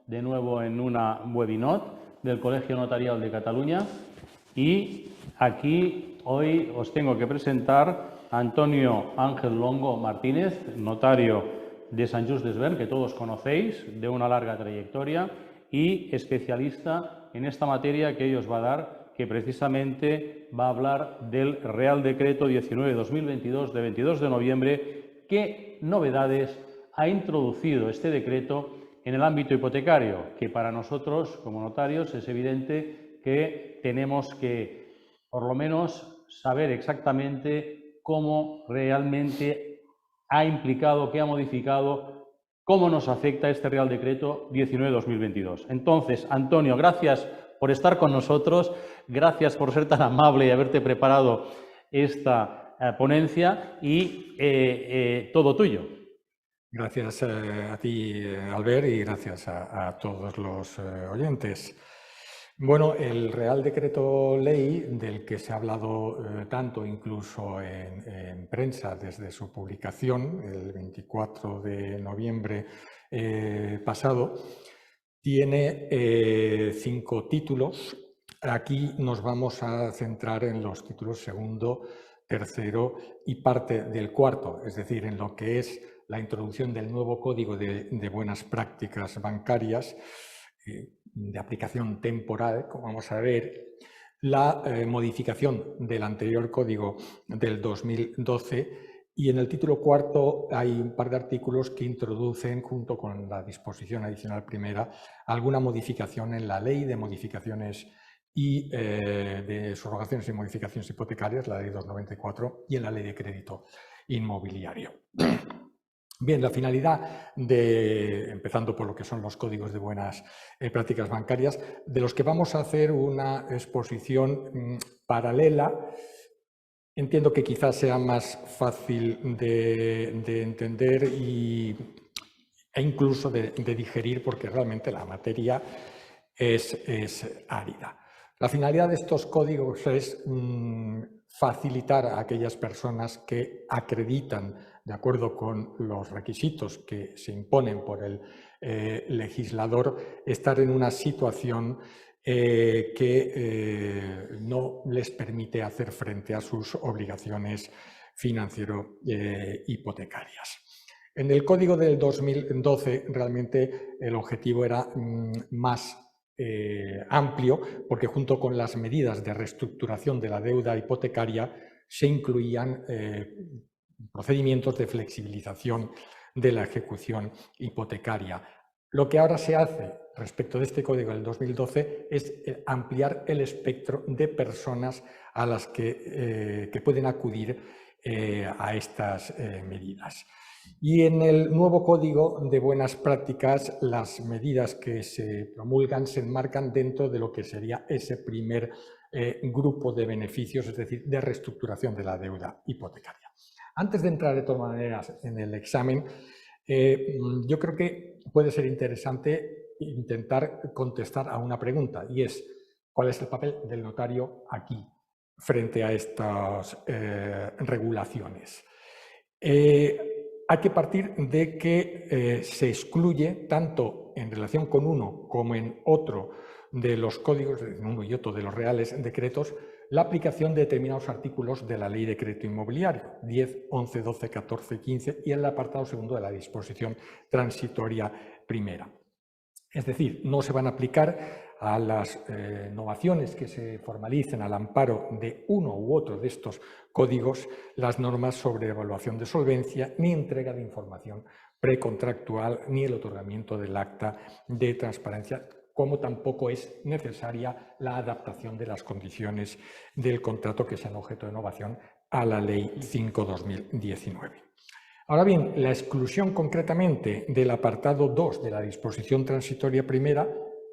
de nuevo en una webinar del Colegio Notarial de Cataluña y aquí hoy os tengo que presentar a Antonio Ángel Longo Martínez, notario de Sant Just Desvern, que todos conocéis, de una larga trayectoria y especialista en esta materia que hoy os va a dar, que precisamente va a hablar del Real Decreto 19/2022 de 22 de noviembre. ¿Qué novedades ha introducido este decreto en el ámbito hipotecario? Que para nosotros, como notarios, es evidente que tenemos que, por lo menos, saber exactamente cómo realmente ha implicado, qué ha modificado, cómo nos afecta este Real Decreto 19/2022. Entonces, Antonio, gracias por estar con nosotros, gracias por ser tan amable y haberte preparado esta ponencia y todo tuyo. Gracias a ti, Albert, y gracias a todos los oyentes. Bueno, el Real Decreto Ley, del que se ha hablado tanto incluso en prensa desde su publicación, el 24 de noviembre pasado, tiene 5 títulos. Aquí nos vamos a centrar en los títulos segundo, tercero y parte del cuarto, es decir, en lo que es la introducción del nuevo Código de Buenas Prácticas Bancarias, de aplicación temporal, como vamos a ver, la modificación del anterior Código del 2012, y en el título cuarto hay un par de artículos que introducen, junto con la disposición adicional primera, alguna modificación en la Ley de Modificaciones y de Subrogaciones y Modificaciones Hipotecarias, la Ley 294, y en la Ley de Crédito Inmobiliario. Bien, la finalidad empezando por lo que son los códigos de buenas prácticas bancarias, de los que vamos a hacer una exposición paralela. Entiendo que quizás sea más fácil de entender e incluso de digerir, porque realmente la materia es árida. La finalidad de estos códigos es facilitar a aquellas personas que acreditan, de acuerdo con los requisitos que se imponen por el legislador, estar en una situación que no les permite hacer frente a sus obligaciones financiero-hipotecarias. En el Código del 2012 realmente el objetivo era más amplio, porque junto con las medidas de reestructuración de la deuda hipotecaria se incluían procedimientos de flexibilización de la ejecución hipotecaria. Lo que ahora se hace respecto de este código del 2012 es ampliar el espectro de personas a las que pueden acudir a estas medidas. Y en el nuevo Código de Buenas Prácticas, las medidas que se promulgan se enmarcan dentro de lo que sería ese primer grupo de beneficios, es decir, de reestructuración de la deuda hipotecaria. Antes de entrar de todas maneras en el examen, yo creo que puede ser interesante intentar contestar a una pregunta, y es: ¿cuál es el papel del notario aquí frente a estas regulaciones? Hay que partir de que se excluye, tanto en relación con uno como en otro de los códigos, en uno y otro de los reales decretos, la aplicación de determinados artículos de la Ley de Crédito Inmobiliario, 10, 11, 12, 14 y 15, y el apartado segundo de la disposición transitoria primera. Es decir, no se van a aplicar a las innovaciones que se formalicen al amparo de uno u otro de estos códigos las normas sobre evaluación de solvencia, ni entrega de información precontractual, ni el otorgamiento del acta de transparencia, como tampoco es necesaria la adaptación de las condiciones del contrato que sean objeto de innovación a la Ley 5/2019. Ahora bien, la exclusión concretamente del apartado 2 de la disposición transitoria primera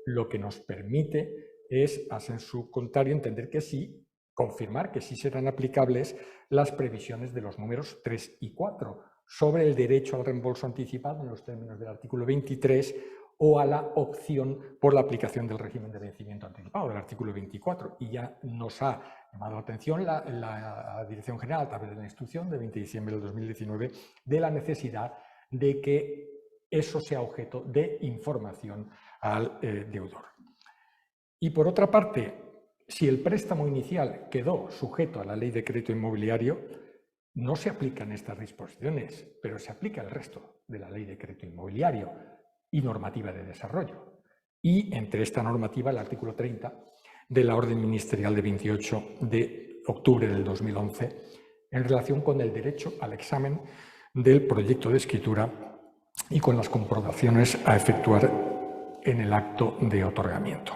lo que nos permite es, a sensu contrario, entender que sí, confirmar que sí serán aplicables las previsiones de los números 3 y 4 sobre el derecho al reembolso anticipado en los términos del artículo 23 o a la opción por la aplicación del régimen de vencimiento anticipado del artículo 24. Y ya nos ha llamado la atención la Dirección General, a través de la instrucción de 20 de diciembre del 2019, de la necesidad de que eso sea objeto de información al deudor. Y por otra parte, si el préstamo inicial quedó sujeto a la Ley de Crédito Inmobiliario, no se aplican estas disposiciones, pero se aplica el resto de la Ley de Crédito Inmobiliario y normativa de desarrollo. Y entre esta normativa, el artículo 30 de la Orden Ministerial de 28 de octubre del 2011, en relación con el derecho al examen del proyecto de escritura y con las comprobaciones a efectuar en el acto de otorgamiento.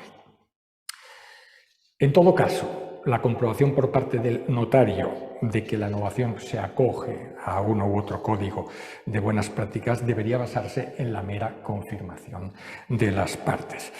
En todo caso, la comprobación por parte del notario de que la novación se acoge a uno u otro código de buenas prácticas debería basarse en la mera confirmación de las partes.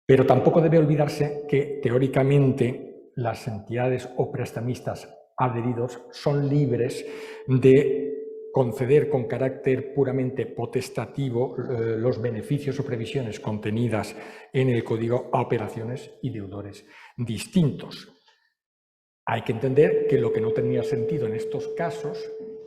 Pero tampoco debe olvidarse que, teóricamente, las entidades o prestamistas adheridos son libres de conceder con carácter puramente potestativo los beneficios o previsiones contenidas en el código a operaciones y deudores distintos. Hay que entender que lo que no tenía sentido en estos casos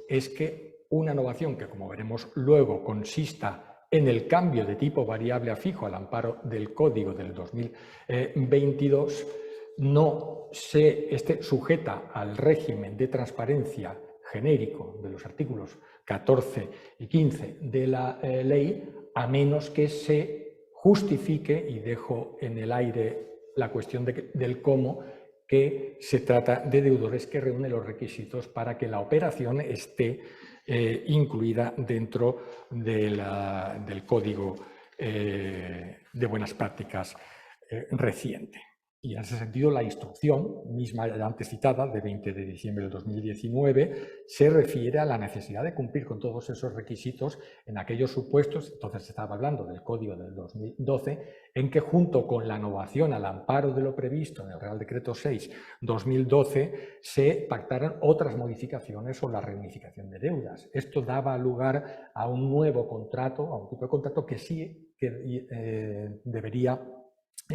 es que una novación que, como veremos luego, consista en el cambio de tipo variable a fijo al amparo del código del 2022 no se esté sujeta al régimen de transparencia genérico de los artículos 14 y 15 de la ley, a menos que se justifique, y dejo en el aire la cuestión del cómo, que se trata de deudores que reúnen los requisitos para que la operación esté incluida dentro del Código de Buenas Prácticas reciente. Y en ese sentido, la instrucción misma antes citada, de 20 de diciembre del 2019, se refiere a la necesidad de cumplir con todos esos requisitos en aquellos supuestos, entonces se estaba hablando del Código del 2012, en que junto con la novación al amparo de lo previsto en el Real Decreto 6/2012 se pactaran otras modificaciones o la reunificación de deudas. Esto daba lugar a un nuevo contrato, a un tipo de contrato que sí debería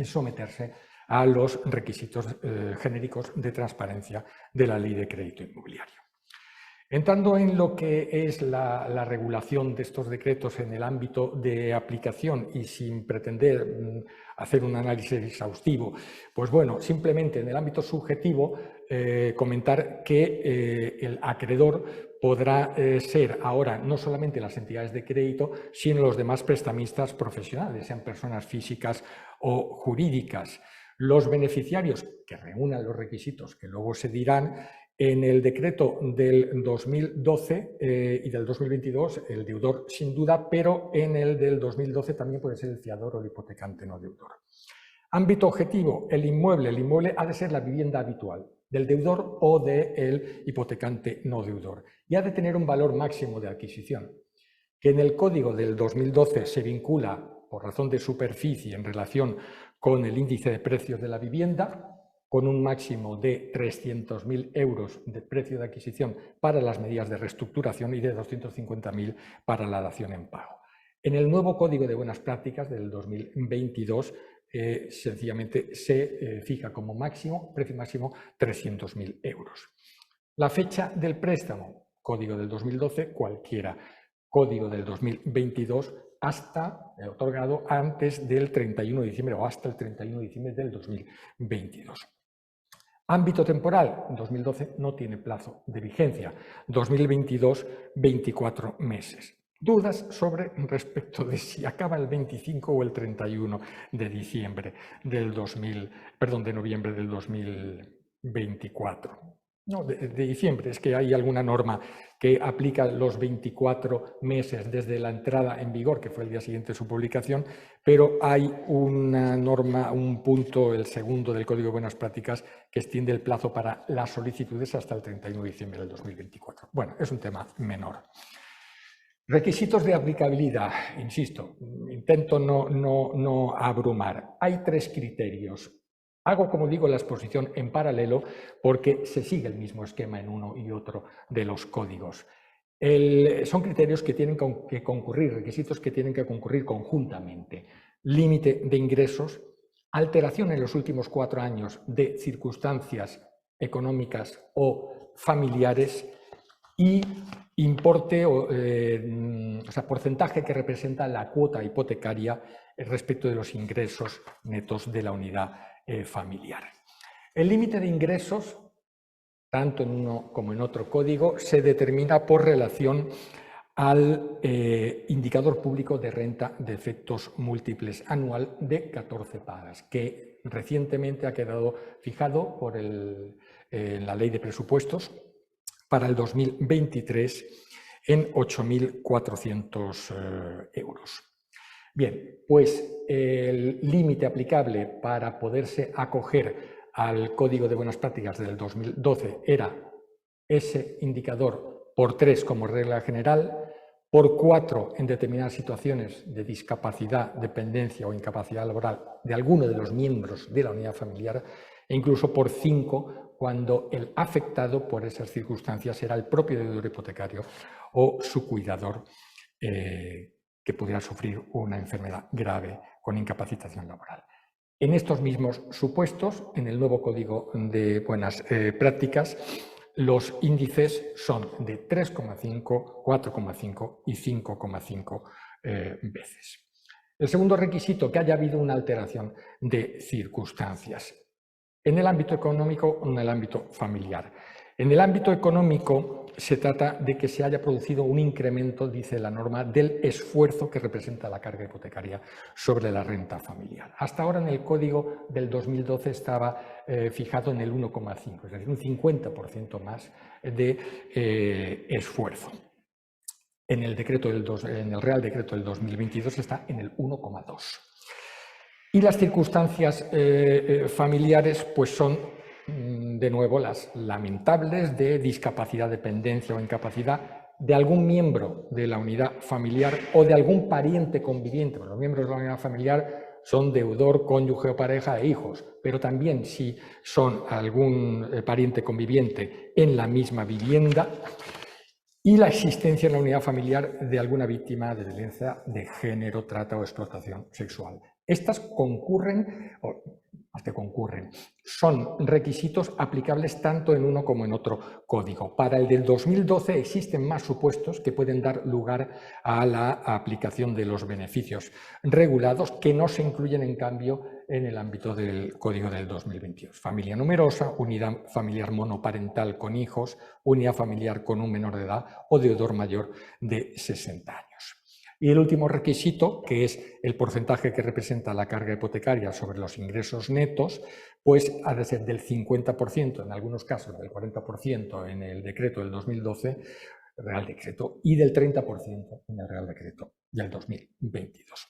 someterse a los requisitos genéricos de transparencia de la Ley de Crédito Inmobiliario. Entrando en lo que es la regulación de estos decretos en el ámbito de aplicación y sin pretender hacer un análisis exhaustivo, pues bueno, simplemente en el ámbito subjetivo comentar que el acreedor podrá ser ahora no solamente las entidades de crédito, sino los demás prestamistas profesionales, sean personas físicas o jurídicas. Los beneficiarios que reúnan los requisitos que luego se dirán en el decreto del 2012 y del 2022, el deudor sin duda, pero en el del 2012 también puede ser el fiador o el hipotecante no deudor. Ámbito objetivo, el inmueble ha de ser la vivienda habitual del deudor o del hipotecante no deudor y ha de tener un valor máximo de adquisición, que en el código del 2012 se vincula por razón de superficie en relación con el índice de precios de la vivienda, con un máximo de 300.000 euros de precio de adquisición para las medidas de reestructuración y de 250.000 para la dación en pago. En el nuevo Código de Buenas Prácticas del 2022, sencillamente se fija como precio máximo 300.000 euros. La fecha del préstamo, Código del 2012, cualquiera. Código del 2022, hasta otorgado antes del 31 de diciembre o hasta el 31 de diciembre del 2022. Ámbito temporal, 2012 no tiene plazo de vigencia, 2022, 24 meses. Dudas respecto de si acaba el 25 o el 31 de diciembre del de noviembre del 2024. No, de diciembre, es que hay alguna norma que aplica los 24 meses desde la entrada en vigor, que fue el día siguiente de su publicación, pero hay una norma, un punto, el segundo del Código de Buenas Prácticas, que extiende el plazo para las solicitudes hasta el 31 de diciembre del 2024. Bueno, es un tema menor. Requisitos de aplicabilidad, insisto, intento no abrumar. Hay 3 criterios. Hago, como digo, la exposición en paralelo porque se sigue el mismo esquema en uno y otro de los códigos. Son criterios que tienen que concurrir, requisitos que tienen que concurrir conjuntamente. Límite de ingresos, alteración en los últimos 4 años de circunstancias económicas o familiares y importe o sea, porcentaje que representa la cuota hipotecaria respecto de los ingresos netos de la unidad familiar. El límite de ingresos, tanto en uno como en otro código, se determina por relación al indicador público de renta de efectos múltiples anual de 14 pagas, que recientemente ha quedado fijado por en la Ley de Presupuestos para el 2023 en 8.400 euros. Bien, pues el límite aplicable para poderse acoger al Código de Buenas Prácticas del 2012 era ese indicador por 3 como regla general, por 4 en determinadas situaciones de discapacidad, dependencia o incapacidad laboral de alguno de los miembros de la unidad familiar e incluso por 5 cuando el afectado por esas circunstancias era el propio deudor hipotecario o su cuidador que pudiera sufrir una enfermedad grave con incapacitación laboral. En estos mismos supuestos, en el nuevo Código de Buenas Prácticas, los índices son de 3,5, 4,5 y 5,5 veces. El segundo requisito, que haya habido una alteración de circunstancias en el ámbito económico o en el ámbito familiar. En el ámbito económico se trata de que se haya producido un incremento, dice la norma, del esfuerzo que representa la carga hipotecaria sobre la renta familiar. Hasta ahora en el Código del 2012 estaba fijado en el 1,5, es decir, un 50% más de esfuerzo. En el Real Decreto del 2022 está en el 1,2. Y las circunstancias familiares pues son, de nuevo, las lamentables de discapacidad, dependencia o incapacidad de algún miembro de la unidad familiar o de algún pariente conviviente. Los miembros de la unidad familiar son deudor, cónyuge o pareja e hijos, pero también si son algún pariente conviviente en la misma vivienda, y la existencia en la unidad familiar de alguna víctima de violencia de género, trata o explotación sexual. Estas son requisitos aplicables tanto en uno como en otro código. Para el del 2012 existen más supuestos que pueden dar lugar a la aplicación de los beneficios regulados que no se incluyen en cambio en el ámbito del código del 2022. Familia numerosa, unidad familiar monoparental con hijos, unidad familiar con un menor de edad o deudor mayor de 60 años. Y el último requisito, que es el porcentaje que representa la carga hipotecaria sobre los ingresos netos, pues ha de ser del 50%, en algunos casos del 40% en el decreto del 2012, Real Decreto, y del 30% en el Real Decreto del 2022.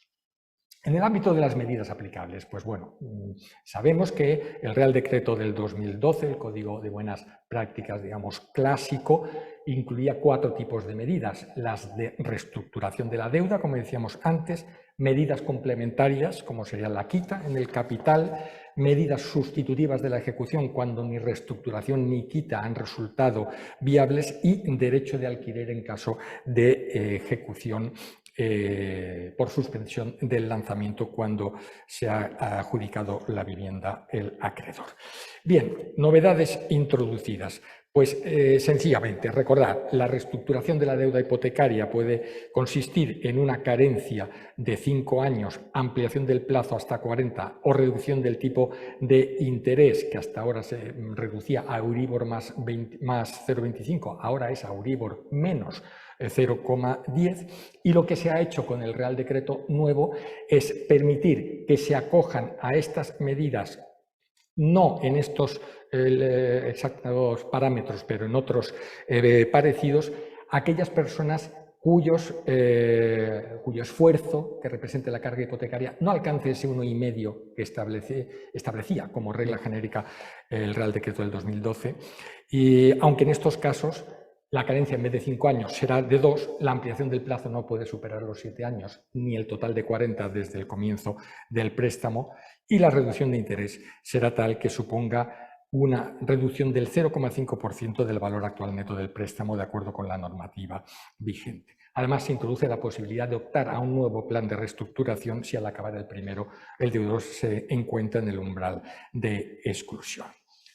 En el ámbito de las medidas aplicables, pues bueno, sabemos que el Real Decreto del 2012, el Código de Buenas Prácticas, digamos, clásico, incluía 4 tipos de medidas: las de reestructuración de la deuda, como decíamos antes, medidas complementarias, como sería la quita en el capital, medidas sustitutivas de la ejecución cuando ni reestructuración ni quita han resultado viables y derecho de alquiler en caso de ejecución por suspensión del lanzamiento cuando se ha adjudicado la vivienda el acreedor. Bien, novedades introducidas. Pues sencillamente, recordar, la reestructuración de la deuda hipotecaria puede consistir en una carencia de 5 años, ampliación del plazo hasta 40 o reducción del tipo de interés, que hasta ahora se reducía a Euribor más 0,25, ahora es a Euribor menos 0,10, y lo que se ha hecho con el Real Decreto nuevo es permitir que se acojan a estas medidas, no en estos exactos parámetros, pero en otros parecidos, aquellas personas cuyo esfuerzo que represente la carga hipotecaria no alcance ese 1,5 que establecía como regla genérica el Real Decreto del 2012, y aunque en estos casos la carencia en vez de 5 años será de 2, la ampliación del plazo no puede superar los 7 años, ni el total de 40 desde el comienzo del préstamo, y la reducción de interés será tal que suponga una reducción del 0,5% del valor actual neto del préstamo, de acuerdo con la normativa vigente. Además, se introduce la posibilidad de optar a un nuevo plan de reestructuración si al acabar el primero el deudor se encuentra en el umbral de exclusión.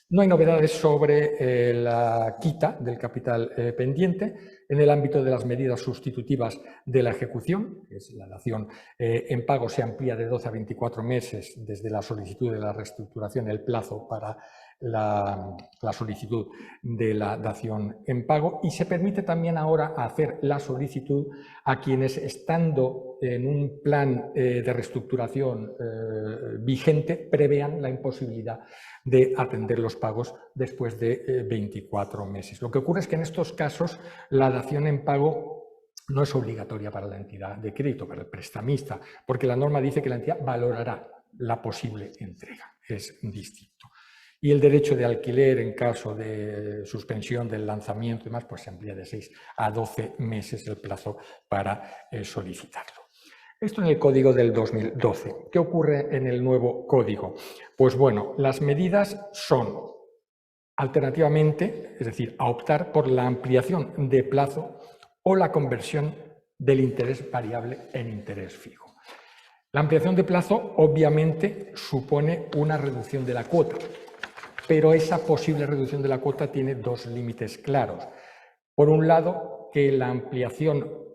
No hay novedades sobre la quita del capital pendiente en el ámbito de las medidas sustitutivas de la ejecución, que es la dación en pago se amplía de 12 a 24 meses desde la solicitud de la reestructuración el plazo para la solicitud de la dación en pago y se permite también ahora hacer la solicitud a quienes estando en un plan de reestructuración vigente prevean la imposibilidad de atender los pagos después de 24 meses. Lo que ocurre es que en estos casos la dación en pago no es obligatoria para la entidad de crédito, para el prestamista, porque la norma dice que la entidad valorará la posible entrega. Es distinto. Y el derecho de alquiler en caso de suspensión del lanzamiento y demás, pues se amplía de 6 a 12 meses el plazo para solicitarlo. Esto en el código del 2012. ¿Qué ocurre en el nuevo código? Pues bueno, las medidas son alternativamente, es decir, a optar por la ampliación de plazo o la conversión del interés variable en interés fijo. La ampliación de plazo obviamente supone una reducción de la cuota, pero esa posible reducción de la cuota tiene dos límites claros. Por un lado, que la ampliación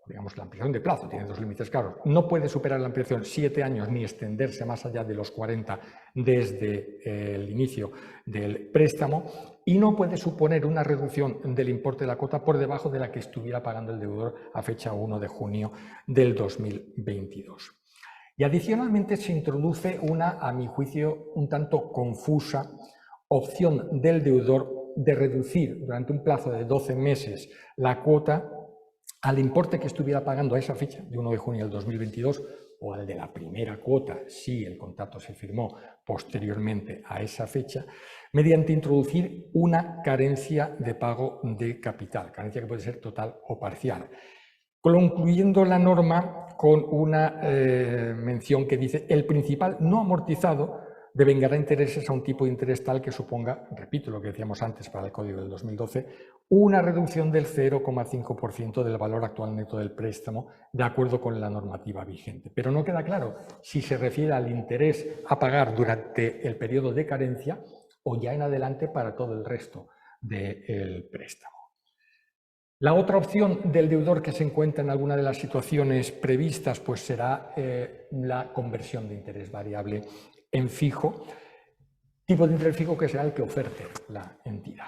la ampliación de plazo tiene dos límites claros. No puede superar la ampliación 7 años ni extenderse más allá de los 40 desde el inicio del préstamo y no puede suponer una reducción del importe de la cuota por debajo de la que estuviera pagando el deudor a fecha 1 de junio del 2022. Y adicionalmente se introduce una, a mi juicio, un tanto confusa opción del deudor de reducir durante un plazo de 12 meses la cuota al importe que estuviera pagando a esa fecha, de 1 de junio del 2022, o al de la primera cuota, si el contrato se firmó posteriormente a esa fecha, mediante introducir una carencia de pago de capital, carencia que puede ser total o parcial. Concluyendo la norma con una mención que dice el principal no amortizado devengará intereses a un tipo de interés tal que suponga, repito lo que decíamos antes para el código del 2012, una reducción del 0,5% del valor actual neto del préstamo de acuerdo con la normativa vigente. Pero no queda claro si se refiere al interés a pagar durante el periodo de carencia o ya en adelante para todo el resto del préstamo. La otra opción del deudor que se encuentra en alguna de las situaciones previstas pues será la conversión de interés variable en fijo, tipo de interés fijo que será el que oferte la entidad.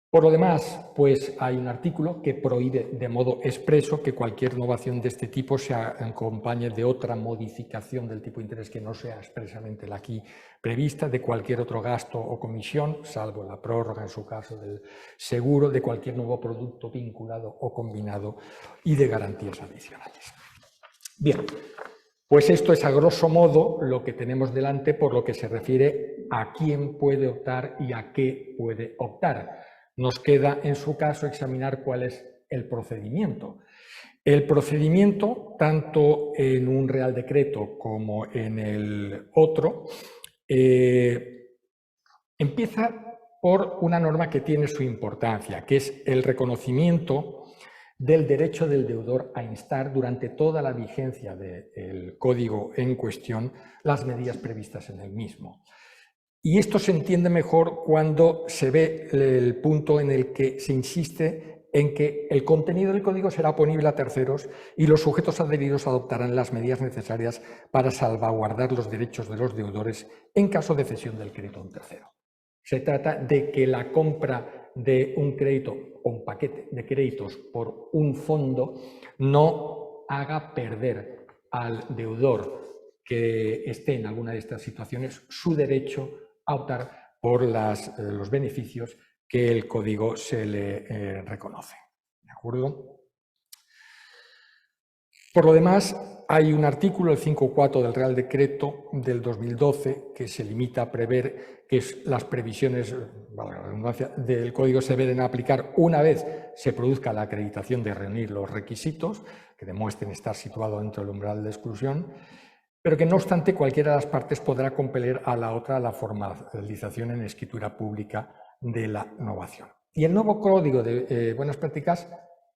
Por lo demás, pues hay un artículo que prohíbe de modo expreso que cualquier innovación de este tipo se acompañe de otra modificación del tipo de interés que no sea expresamente la aquí prevista, de cualquier otro gasto o comisión, salvo la prórroga en su caso del seguro, de cualquier nuevo producto vinculado o combinado y de garantías adicionales. Bien, pues esto es a grosso modo lo que tenemos delante por lo que se refiere a quién puede optar y a qué puede optar. Nos queda, en su caso, examinar cuál es el procedimiento. El procedimiento, tanto en un Real Decreto como en el otro, empieza por una norma que tiene su importancia, que es el reconocimiento del derecho del deudor a instar durante toda la vigencia del código en cuestión las medidas previstas en el mismo. Y esto se entiende mejor cuando se ve el punto en el que se insiste en que el contenido del código será oponible a terceros y los sujetos adheridos adoptarán las medidas necesarias para salvaguardar los derechos de los deudores en caso de cesión del crédito a un tercero. Se trata de que la compra de un crédito o un paquete de créditos por un fondo no haga perder al deudor que esté en alguna de estas situaciones su derecho a optar por los beneficios que el código se le reconoce. ¿De acuerdo? Por lo demás, hay un artículo, el 5.4 del Real Decreto del 2012, que se limita a prever que las previsiones valga la redundancia, del código se deben aplicar una vez se produzca la acreditación de reunir los requisitos que demuestren estar situado dentro del umbral de exclusión, pero que no obstante cualquiera de las partes podrá compeler a la otra a la formalización en escritura pública de la novación. Y el nuevo Código de Buenas Prácticas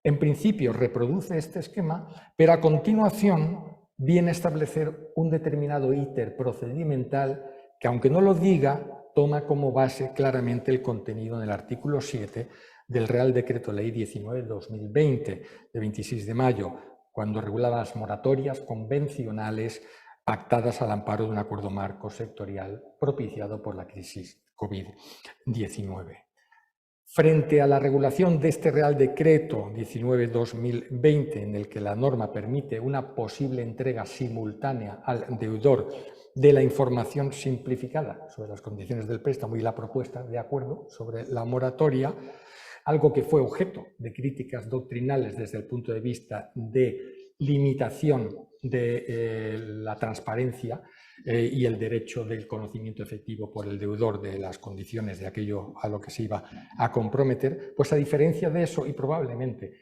en principio reproduce este esquema, pero a continuación viene a establecer un determinado íter procedimental que aunque no lo diga, toma como base claramente el contenido del artículo 7 del Real Decreto Ley 19/2020, de 26 de mayo, cuando regulaba las moratorias convencionales pactadas al amparo de un acuerdo marco sectorial propiciado por la crisis COVID-19. Frente a la regulación de este Real Decreto 19/2020, en el que la norma permite una posible entrega simultánea al deudor de la información simplificada sobre las condiciones del préstamo y la propuesta de acuerdo sobre la moratoria, algo que fue objeto de críticas doctrinales desde el punto de vista de limitación de la transparencia y el derecho del conocimiento efectivo por el deudor de las condiciones de aquello a lo que se iba a comprometer, pues a diferencia de eso y probablemente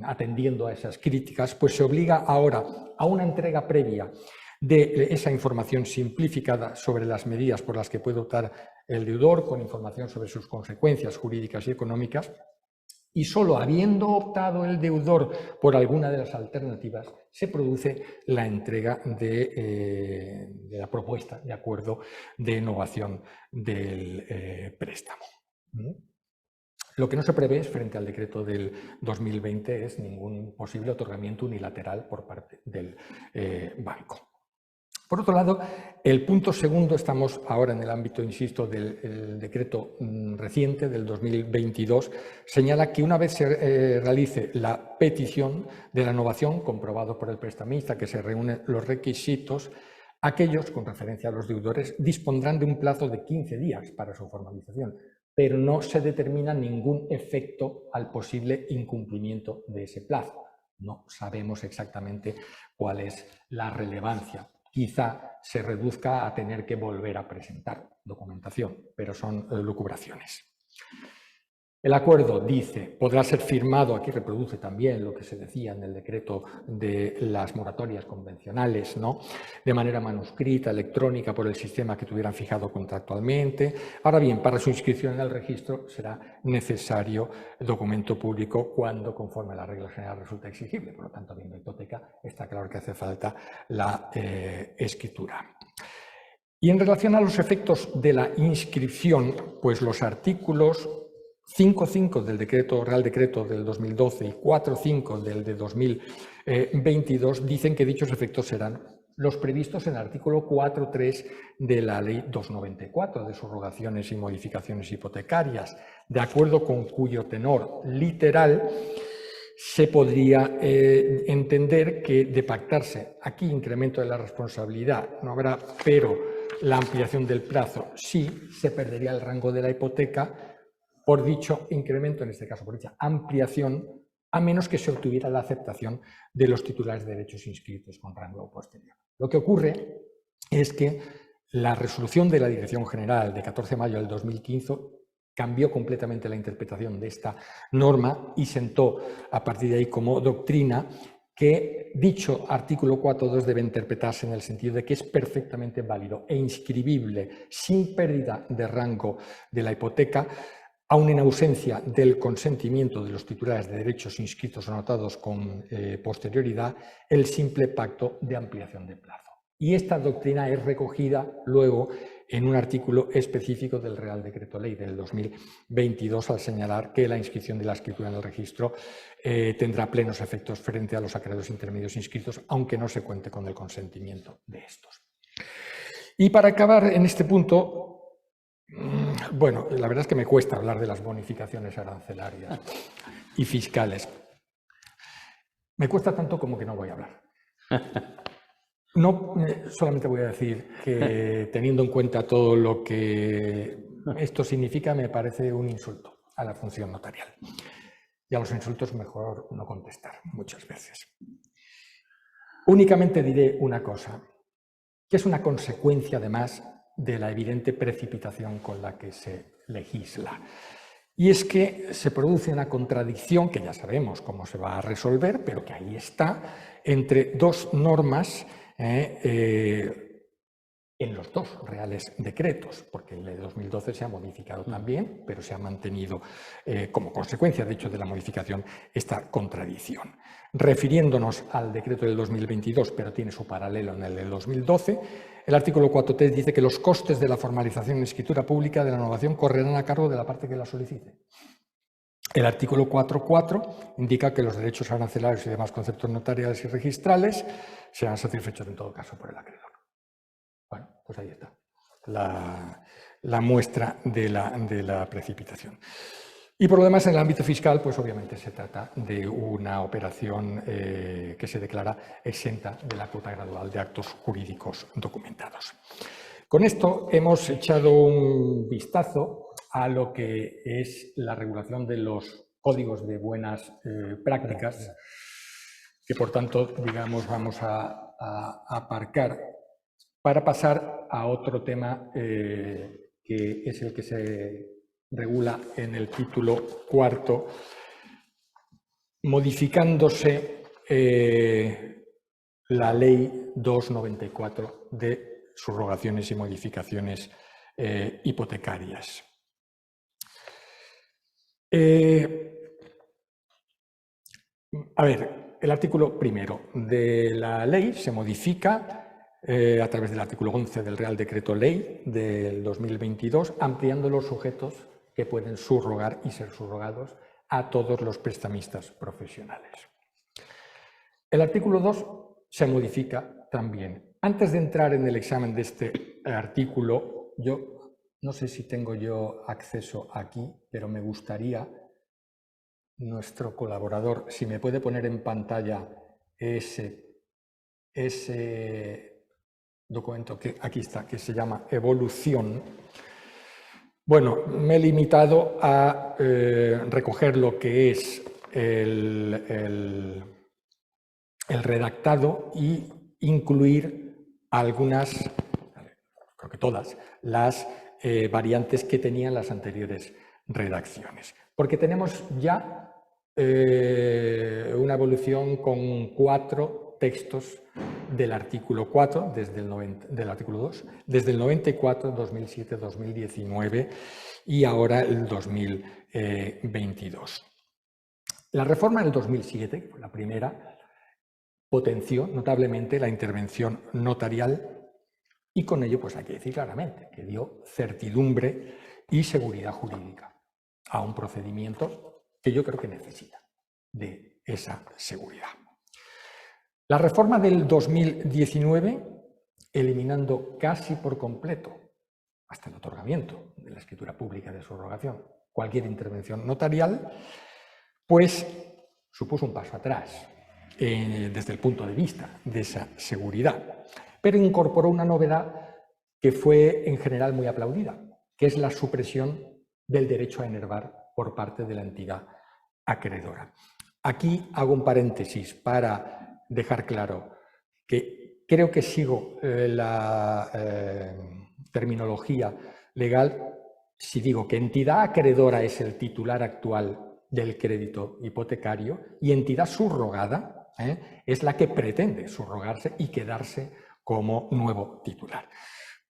atendiendo a esas críticas, pues se obliga ahora a una entrega previa de esa información simplificada sobre las medidas por las que puede optar el deudor, con información sobre sus consecuencias jurídicas y económicas, y solo habiendo optado el deudor por alguna de las alternativas, se produce la entrega de la propuesta de acuerdo de innovación del préstamo. Lo que no se prevé frente al decreto del 2020 es ningún posible otorgamiento unilateral por parte del banco. Por otro lado, el punto segundo, estamos ahora en el ámbito, insisto, del decreto reciente del 2022, señala que una vez se realice la petición de la innovación, comprobado por el prestamista que se reúnen los requisitos, aquellos, con referencia a los deudores, dispondrán de un plazo de 15 días para su formalización, pero no se determina ningún efecto al posible incumplimiento de ese plazo. No sabemos exactamente cuál es la relevancia. Quizá se reduzca a tener que volver a presentar documentación, pero son lucubraciones. El acuerdo, dice, podrá ser firmado, aquí reproduce también lo que se decía en el decreto de las moratorias convencionales, ¿no?, de manera manuscrita, electrónica, por el sistema que tuvieran fijado contractualmente. Ahora bien, para su inscripción en el registro será necesario documento público cuando, conforme a la regla general, resulta exigible. Por lo tanto, habiendo hipoteca, está claro que hace falta la escritura. Y en relación a los efectos de la inscripción, pues los artículos 5.5 del Real Decreto del 2012 y 4.5 del de 2022 dicen que dichos efectos serán los previstos en el artículo 4.3 de la Ley 294 de subrogaciones y modificaciones hipotecarias, de acuerdo con cuyo tenor literal se podría entender que, de pactarse aquí incremento de la responsabilidad, no habrá, pero la ampliación del plazo sí, se perdería el rango de la hipoteca por dicho incremento, en este caso por dicha ampliación, a menos que se obtuviera la aceptación de los titulares de derechos inscritos con rango posterior. Lo que ocurre es que la resolución de la Dirección General de 14 de mayo del 2015 cambió completamente la interpretación de esta norma y sentó a partir de ahí como doctrina que dicho artículo 4.2 debe interpretarse en el sentido de que es perfectamente válido e inscribible sin pérdida de rango de la hipoteca, aun en ausencia del consentimiento de los titulares de derechos inscritos o anotados con posterioridad, el simple pacto de ampliación de plazo. Y esta doctrina es recogida luego en un artículo específico del Real Decreto Ley del 2022 al señalar que la inscripción de la escritura en el registro tendrá plenos efectos frente a los acreedores intermedios inscritos, aunque no se cuente con el consentimiento de estos. Y para acabar en este punto, bueno, la verdad es que me cuesta hablar de las bonificaciones arancelarias y fiscales. Me cuesta tanto como que no voy a hablar. No, solamente voy a decir que, teniendo en cuenta todo lo que esto significa, me parece un insulto a la función notarial. Y a los insultos mejor no contestar muchas veces. Únicamente diré una cosa, que es una consecuencia además de la evidente precipitación con la que se legisla. Y es que se produce una contradicción, que ya sabemos cómo se va a resolver, pero que ahí está, entre dos normas en los dos reales decretos, porque el de 2012 se ha modificado también, pero se ha mantenido como consecuencia, de hecho, de la modificación, esta contradicción. Refiriéndonos al decreto del 2022, pero tiene su paralelo en el del 2012, el artículo 4.3 dice que los costes de la formalización en escritura pública de la innovación correrán a cargo de la parte que la solicite. El artículo 4.4 indica que los derechos arancelarios y demás conceptos notariales y registrales serán satisfechos en todo caso por el acreedor. Bueno, pues ahí está la muestra de la precipitación. Y por lo demás, en el ámbito fiscal, pues obviamente se trata de una operación que se declara exenta de la cuota gradual de actos jurídicos documentados. Con esto hemos echado un vistazo a lo que es la regulación de los códigos de buenas prácticas, que por tanto, digamos, vamos a aparcar para pasar a otro tema que es el que se regula en el título cuarto, modificándose la Ley 294 de subrogaciones y modificaciones hipotecarias. A ver, el artículo primero de la ley se modifica a través del artículo 11 del Real Decreto Ley del 2022, ampliando los sujetos que pueden subrogar y ser subrogados a todos los prestamistas profesionales. El artículo 2 se modifica también. Antes de entrar en el examen de este artículo, yo no sé si tengo yo acceso aquí, pero me gustaría, nuestro colaborador, si me puede poner en pantalla ese documento que aquí está, que se llama Evolución. Bueno, me he limitado a recoger lo que es el redactado y incluir algunas, creo que todas, las variantes que tenían las anteriores redacciones. Porque tenemos ya una evolución con 4 textos del artículo 4, del artículo 2, desde el 94, 2007, 2019 y ahora el 2022. La reforma del 2007, la primera, potenció notablemente la intervención notarial y con ello, pues hay que decir claramente, que dio certidumbre y seguridad jurídica a un procedimiento que yo creo que necesita de esa seguridad. La reforma del 2019, eliminando casi por completo, hasta el otorgamiento de la escritura pública de subrogación, cualquier intervención notarial, pues supuso un paso atrás desde el punto de vista de esa seguridad, pero incorporó una novedad que fue en general muy aplaudida, que es la supresión del derecho a enervar por parte de la entidad acreedora. Aquí hago un paréntesis para dejar claro que creo que sigo la terminología legal si digo que entidad acreedora es el titular actual del crédito hipotecario y entidad subrogada es la que pretende subrogarse y quedarse como nuevo titular.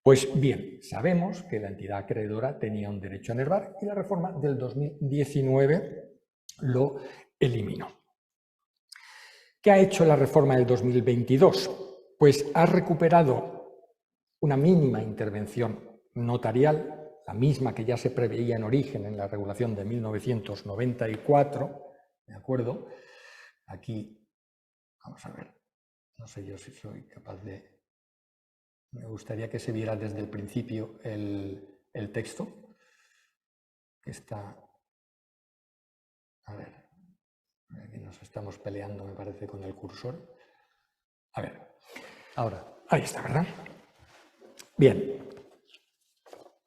Pues bien, sabemos que la entidad acreedora tenía un derecho a enervar y la reforma del 2019 lo eliminó. ¿Qué ha hecho la reforma del 2022? Pues ha recuperado una mínima intervención notarial, la misma que ya se preveía en origen en la regulación de 1994, ¿de acuerdo? Aquí, vamos a ver, no sé yo si soy capaz de... Me gustaría que se viera desde el principio el texto, que está... A ver... Aquí nos estamos peleando, me parece, con el cursor. A ver, ahora, ahí está, ¿verdad? Bien.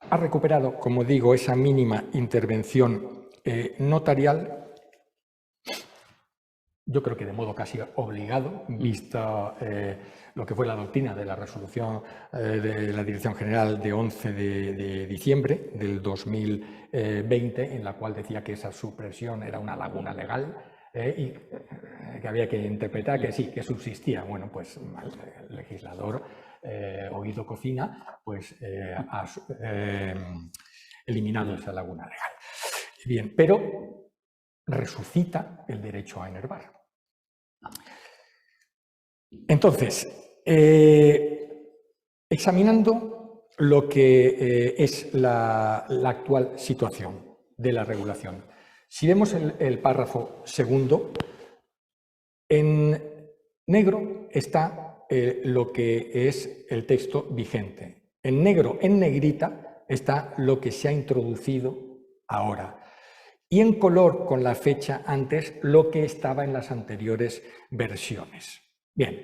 Ha recuperado, como digo, esa mínima intervención notarial, yo creo que de modo casi obligado, vista lo que fue la doctrina de la resolución de la Dirección General de 11 de diciembre del 2020, en la cual decía que esa supresión era una laguna legal, y que había que interpretar que sí, que subsistía. Bueno, pues el legislador oído cocina, pues ha eliminado esa laguna legal. Bien, pero resucita el derecho a enervar. Entonces, examinando lo que es la actual situación de la regulación, si vemos el párrafo segundo, en negro está lo que es el texto vigente. En negro, en negrita, está lo que se ha introducido ahora. Y en color, con la fecha antes, lo que estaba en las anteriores versiones. Bien,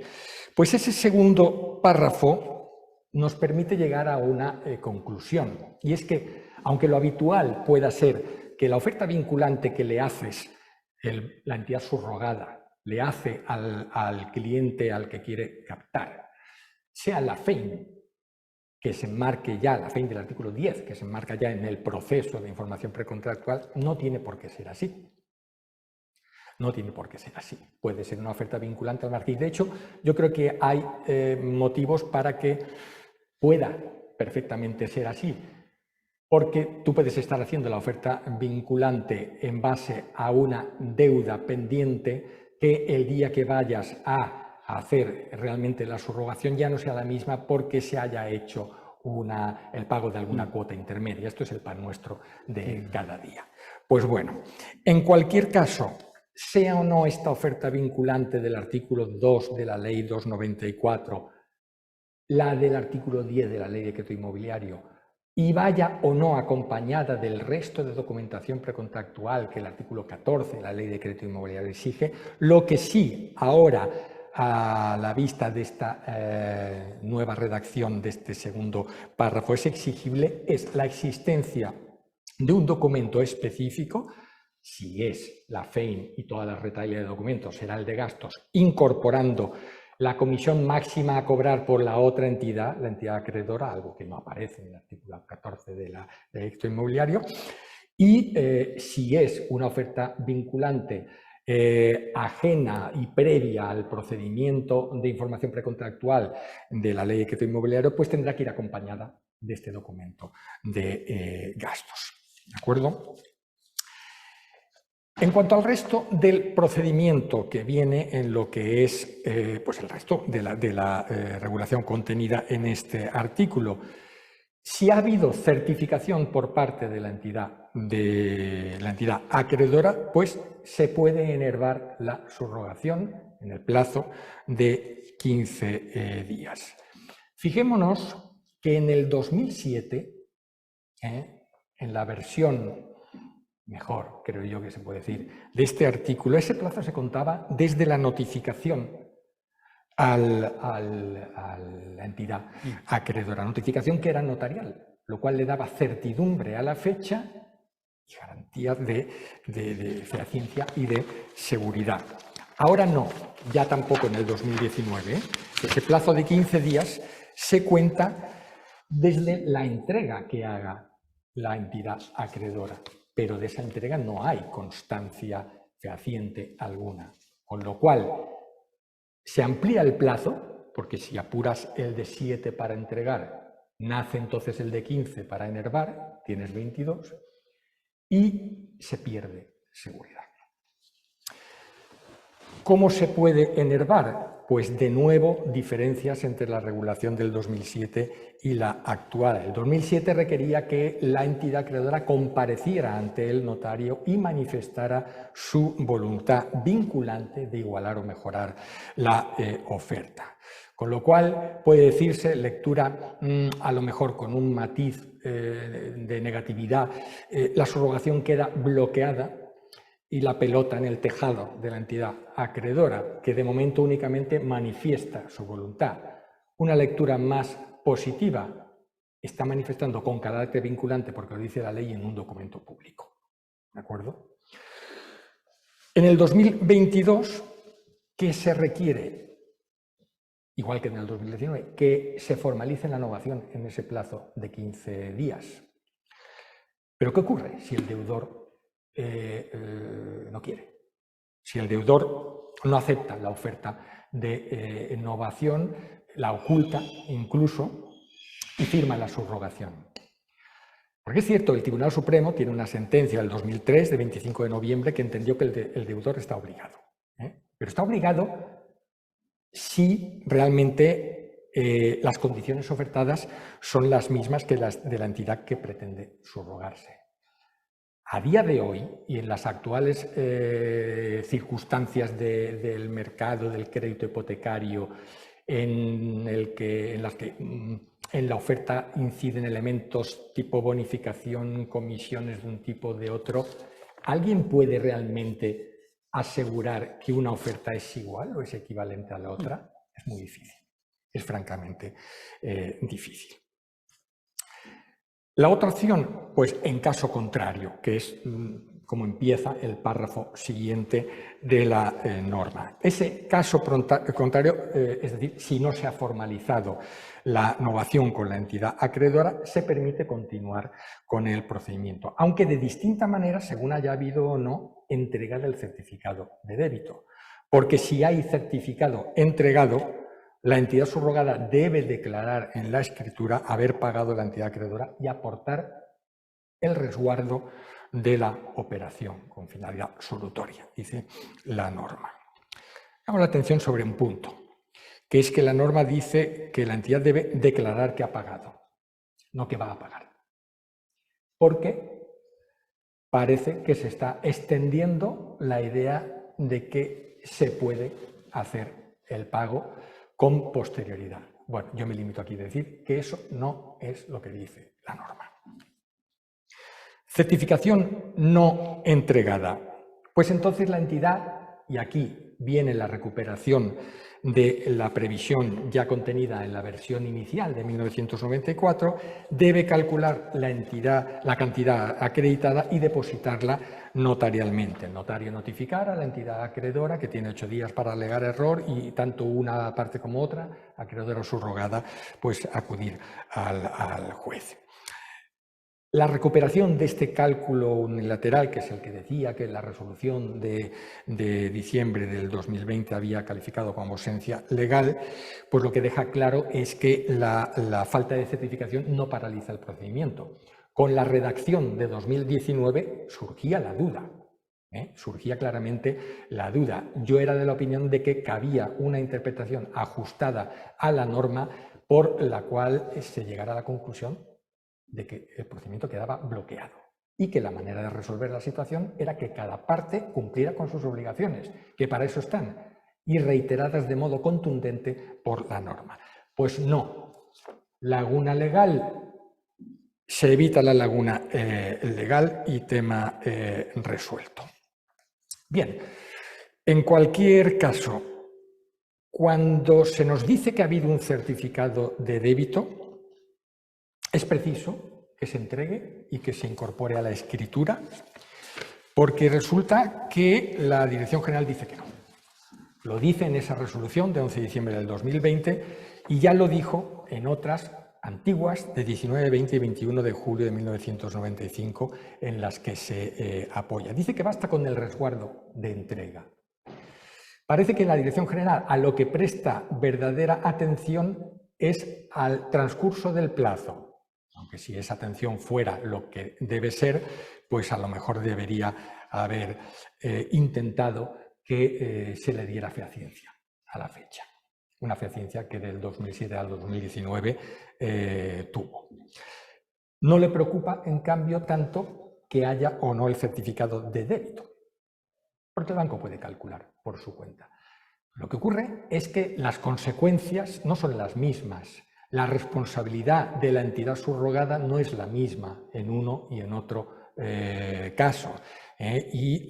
pues ese segundo párrafo nos permite llegar a una conclusión. Y es que, aunque lo habitual pueda ser que la oferta vinculante que le haces, la entidad subrogada, le hace al cliente al que quiere captar, sea la FEIN, que se enmarque ya, la FEIN del artículo 10, que se enmarca ya en el proceso de información precontractual, no tiene por qué ser así. No tiene por qué ser así. Puede ser una oferta vinculante al margen. De hecho, yo creo que hay motivos para que pueda perfectamente ser así. Porque tú puedes estar haciendo la oferta vinculante en base a una deuda pendiente que el día que vayas a hacer realmente la subrogación ya no sea la misma porque se haya hecho el pago de alguna cuota intermedia. Esto es el pan nuestro de cada día. Pues bueno, en cualquier caso, sea o no esta oferta vinculante del artículo 2 de la Ley 294, la del artículo 10 de la Ley de Crédito Inmobiliario, y vaya o no acompañada del resto de documentación precontractual que el artículo 14 de la Ley de Crédito Inmobiliario exige, lo que sí ahora, a la vista de esta nueva redacción de este segundo párrafo, es exigible, es la existencia de un documento específico, si es la FEIN y toda la retahíla de documentos será el de gastos, incorporando la comisión máxima a cobrar por la otra entidad, la entidad acreedora, algo que no aparece en el artículo 14 de la Ley de Crédito Inmobiliario, y si es una oferta vinculante ajena y previa al procedimiento de información precontractual de la Ley de Crédito Inmobiliario, pues tendrá que ir acompañada de este documento de gastos. ¿De acuerdo? En cuanto al resto del procedimiento que viene en lo que es pues el resto de la regulación contenida en este artículo, si ha habido certificación por parte de la entidad acreedora, pues se puede enervar la subrogación en el plazo de 15 días. Fijémonos que en el 2007, en la versión mejor, creo yo que se puede decir, de este artículo, ese plazo se contaba desde la notificación a la entidad acreedora, notificación que era notarial, lo cual le daba certidumbre a la fecha y garantía de fehaciencia y de seguridad. Ahora no, ya tampoco en el 2019, ese plazo de 15 días se cuenta desde la entrega que haga la entidad acreedora, pero de esa entrega no hay constancia fehaciente alguna, con lo cual se amplía el plazo, porque si apuras el de 7 para entregar, nace entonces el de 15 para enervar, tienes 22, y se pierde seguridad. ¿Cómo se puede enervar? Pues de nuevo diferencias entre la regulación del 2007 y la actual. El 2007 requería que la entidad acreedora compareciera ante el notario y manifestara su voluntad vinculante de igualar o mejorar la oferta. Con lo cual puede decirse, lectura a lo mejor con un matiz de negatividad, la subrogación queda bloqueada y la pelota en el tejado de la entidad acreedora, que de momento únicamente manifiesta su voluntad. Una lectura más positiva, está manifestando con carácter vinculante porque lo dice la ley en un documento público. ¿De acuerdo? En el 2022, ¿qué se requiere? Igual que en el 2019, que se formalice la novación en ese plazo de 15 días. ¿Pero qué ocurre si el deudor no quiere? Si el deudor no acepta la oferta de novación, la oculta incluso y firma la subrogación. Porque es cierto, el Tribunal Supremo tiene una sentencia del 2003, de 25 de noviembre, que entendió que el deudor está obligado. Pero está obligado si realmente las condiciones ofertadas son las mismas que las de la entidad que pretende subrogarse. A día de hoy, y en las actuales circunstancias del mercado del crédito hipotecario, en las que en la oferta inciden elementos tipo bonificación, comisiones de un tipo o de otro, ¿alguien puede realmente asegurar que una oferta es igual o es equivalente a la otra? Es muy difícil, es francamente difícil. La otra opción, pues en caso contrario, que es como empieza el párrafo siguiente de la norma. Ese caso contrario, es decir, si no se ha formalizado la novación con la entidad acreedora, se permite continuar con el procedimiento, aunque de distinta manera según haya habido o no entrega del certificado de débito. Porque si hay certificado entregado, la entidad subrogada debe declarar en la escritura haber pagado la entidad acreedora y aportar el resguardo de la operación con finalidad solutoria, dice la norma. Hago la atención sobre un punto, que es que la norma dice que la entidad debe declarar que ha pagado, no que va a pagar. Porque parece que se está extendiendo la idea de que se puede hacer el pago con posterioridad. Bueno, yo me limito aquí a decir que eso no es lo que dice la norma. Certificación no entregada. Pues entonces la entidad, y aquí viene la recuperación de la previsión ya contenida en la versión inicial de 1994, debe calcular la cantidad acreditada y depositarla notarialmente. El notario notificará a la entidad acreedora, que tiene 8 días para alegar error, y tanto una parte como otra, acreedora o subrogada, pues acudir al juez. La recuperación de este cálculo unilateral, que es el que decía que la resolución de diciembre del 2020 había calificado como ausencia legal, pues lo que deja claro es que la falta de certificación no paraliza el procedimiento. Con la redacción de 2019 surgía la duda, surgía claramente la duda. Yo era de la opinión de que cabía una interpretación ajustada a la norma por la cual se llegara a la conclusión de que el procedimiento quedaba bloqueado y que la manera de resolver la situación era que cada parte cumpliera con sus obligaciones, que para eso están, y reiteradas de modo contundente por la norma. Pues no. Laguna legal, se evita la laguna legal y tema resuelto. Bien, en cualquier caso, cuando se nos dice que ha habido un certificado de débito, es preciso que se entregue y que se incorpore a la escritura, porque resulta que la Dirección General dice que no. Lo dice en esa resolución de 11 de diciembre del 2020 y ya lo dijo en otras antiguas de 19, 20 y 21 de julio de 1995 en las que se apoya. Dice que basta con el resguardo de entrega. Parece que la Dirección General a lo que presta verdadera atención es al transcurso del plazo. Aunque si esa atención fuera lo que debe ser, pues a lo mejor debería haber intentado que se le diera fehaciencia a la fecha. Una fehaciencia que del 2007 al 2019 tuvo. No le preocupa, en cambio, tanto que haya o no el certificado de débito, porque el banco puede calcular por su cuenta. Lo que ocurre es que las consecuencias no son las mismas. La responsabilidad de la entidad subrogada no es la misma en uno y en otro caso. Y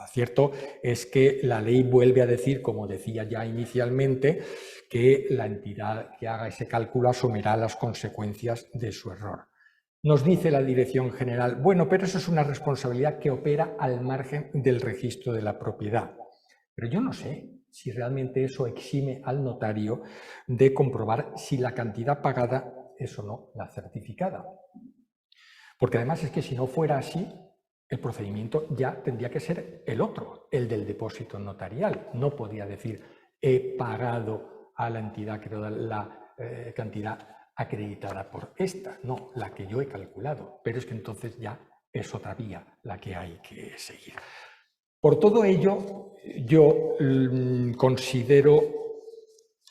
cierto es que la ley vuelve a decir, como decía ya inicialmente, que la entidad que haga ese cálculo asumirá las consecuencias de su error. Nos dice la Dirección General, bueno, pero eso es una responsabilidad que opera al margen del registro de la propiedad. Pero yo no sé si realmente eso exime al notario de comprobar si la cantidad pagada es o no la certificada. Porque además es que si no fuera así, el procedimiento ya tendría que ser el otro, el del depósito notarial. No podía decir he pagado a la entidad acreedora la cantidad acreditada por esta, no la que yo he calculado, pero es que entonces ya es otra vía la que hay que seguir. Por todo ello, yo considero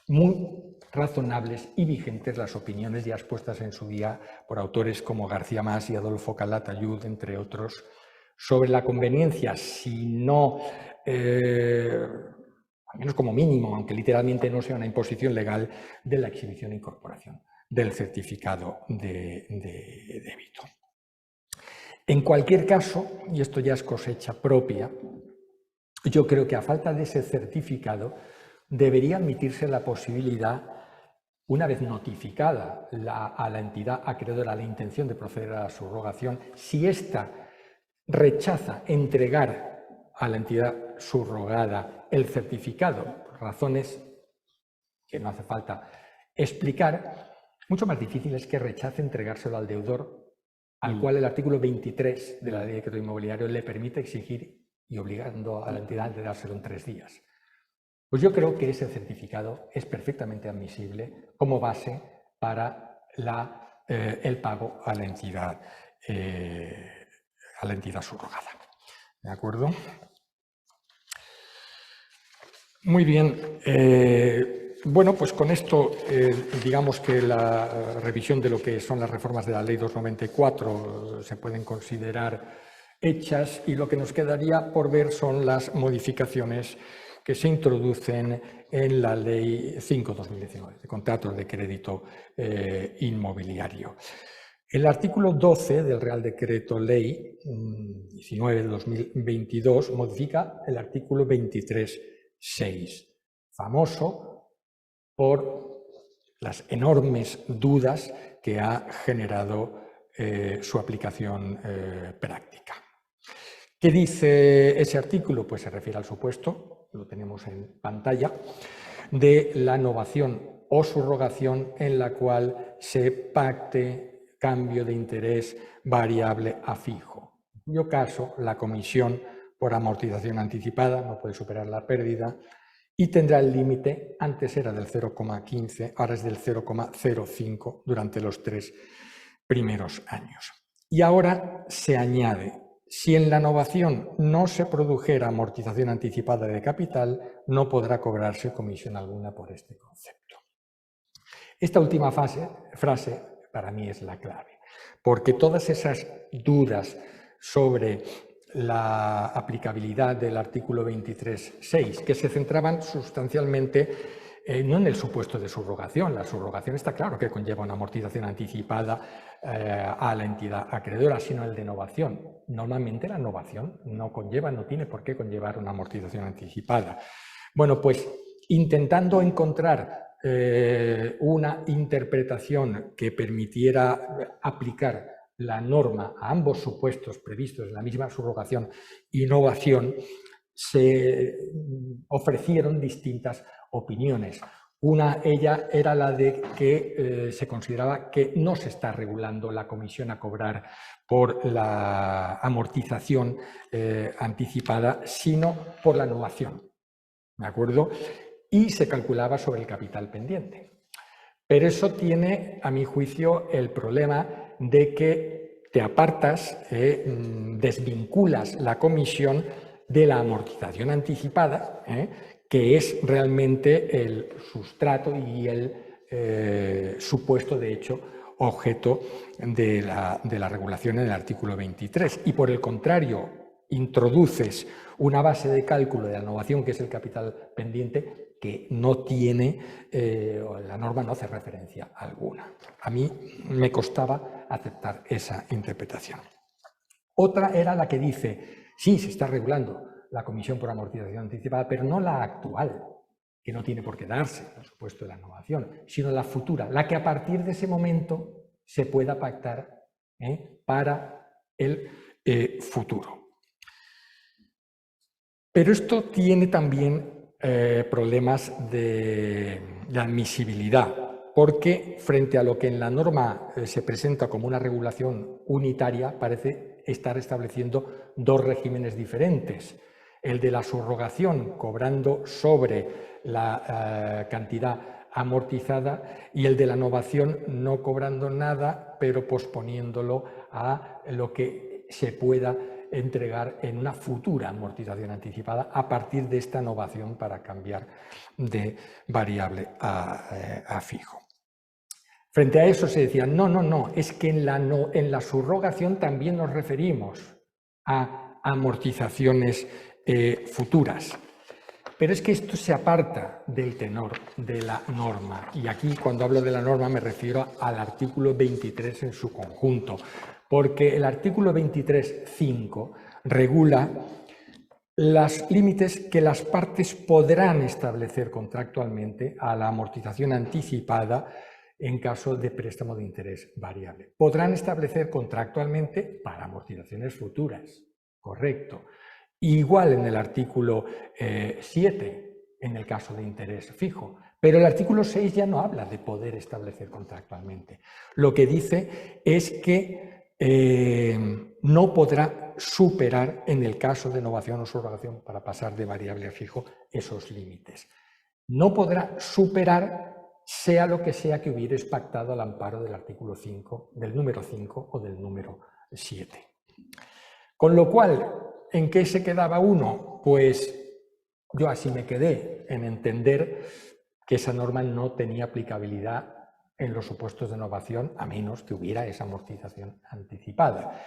muy razonables y vigentes las opiniones ya expuestas en su día por autores como García Mas y Adolfo Calatayud, entre otros, sobre la conveniencia, si no, al menos como mínimo, aunque literalmente no sea una imposición legal, de la exhibición e incorporación del certificado de débito. En cualquier caso, y esto ya es cosecha propia, yo creo que a falta de ese certificado debería admitirse la posibilidad, una vez notificada a la entidad acreedora la intención de proceder a la subrogación, si ésta rechaza entregar a la entidad subrogada el certificado, por razones que no hace falta explicar, mucho más difícil es que rechace entregárselo al deudor, al cual el artículo 23 de la Ley de Crédito Inmobiliario le permite exigir y obligando a la entidad a entregárselo en 3 días. Pues yo creo que ese certificado es perfectamente admisible como base para el pago a la entidad subrogada. ¿De acuerdo? Muy bien. Bueno, pues con esto, digamos que la revisión de lo que son las reformas de la Ley 294 se pueden considerar hechas y lo que nos quedaría por ver son las modificaciones que se introducen en la Ley 5/2019, de contratos de crédito inmobiliario. El artículo 12 del Real Decreto Ley 19 de 2022 modifica el artículo 23.6, famoso por las enormes dudas que ha generado su aplicación práctica. ¿Qué dice ese artículo? Pues se refiere al supuesto, lo tenemos en pantalla, de la novación o subrogación en la cual se pacte cambio de interés variable a fijo. En cuyo caso, la comisión por amortización anticipada no puede superar la pérdida y tendrá el límite, antes era del 0,15, ahora es del 0,05 durante los 3 primeros años. Y ahora se añade, si en la novación no se produjera amortización anticipada de capital, no podrá cobrarse comisión alguna por este concepto. Esta última frase para mí es la clave, porque todas esas dudas sobre la aplicabilidad del artículo 23.6, que se centraban sustancialmente no en el supuesto de subrogación. La subrogación está claro que conlleva una amortización anticipada a la entidad acreedora, sino el de novación. Normalmente la novación no tiene por qué conllevar una amortización anticipada. Bueno, pues intentando encontrar una interpretación que permitiera aplicar la norma a ambos supuestos previstos en la misma subrogación y novación, se ofrecieron distintas opiniones. Ella era la de que se consideraba que no se está regulando la comisión a cobrar por la amortización anticipada, sino por la novación, ¿de acuerdo? Y se calculaba sobre el capital pendiente. Pero eso tiene, a mi juicio, el problema de que te apartas, desvinculas la comisión de la amortización anticipada, que es realmente el sustrato y el supuesto, de hecho, objeto de la regulación en el artículo 23. Y por el contrario, introduces una base de cálculo de la novación, que es el capital pendiente, que no tiene, la norma no hace referencia alguna. A mí me costaba aceptar esa interpretación. Otra era la que dice, sí, se está regulando la comisión por amortización anticipada, pero no la actual, que no tiene por qué darse, por supuesto, la novación, sino la futura, la que a partir de ese momento se pueda pactar para el futuro. Pero esto tiene también problemas de admisibilidad, porque frente a lo que en la norma se presenta como una regulación unitaria, parece estar estableciendo dos regímenes diferentes. el de la subrogación cobrando sobre la cantidad amortizada y el de la novación no cobrando nada, pero posponiéndolo a lo que se pueda entregar en una futura amortización anticipada a partir de esta novación para cambiar de variable a fijo. Frente a eso se decía, no, es que en la subrogación también nos referimos a amortizaciones futuras. Pero es que esto se aparta del tenor de la norma. Y aquí, cuando hablo de la norma, me refiero al artículo 23 en su conjunto, porque el artículo 23.5 regula los límites que las partes podrán establecer contractualmente a la amortización anticipada en caso de préstamo de interés variable. Podrán establecer contractualmente para amortizaciones futuras, correcto. Igual en el artículo 7, en el caso de interés fijo. Pero el artículo 6 ya no habla de poder establecer contractualmente. Lo que dice es que no podrá superar, en el caso de novación o subrogación, para pasar de variable a fijo, esos límites. No podrá superar, sea lo que sea que hubierais pactado al amparo del artículo 5, del número 5 o del número 7. Con lo cual, ¿en qué se quedaba uno? Pues yo así me quedé, en entender que esa norma no tenía aplicabilidad en los supuestos de novación, a menos que hubiera esa amortización anticipada.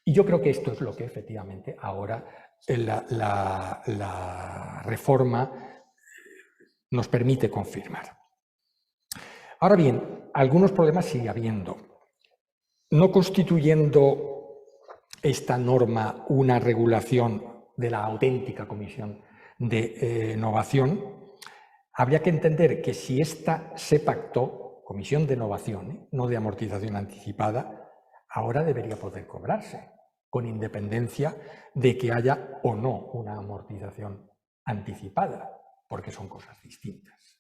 Y yo creo que esto es lo que efectivamente ahora la reforma nos permite confirmar. Ahora bien, algunos problemas sigue habiendo. No constituyendo esta norma una regulación de la auténtica comisión de novación, habría que entender que si esta se pactó, comisión de novación, no de amortización anticipada, ahora debería poder cobrarse, con independencia de que haya o no una amortización anticipada, porque son cosas distintas.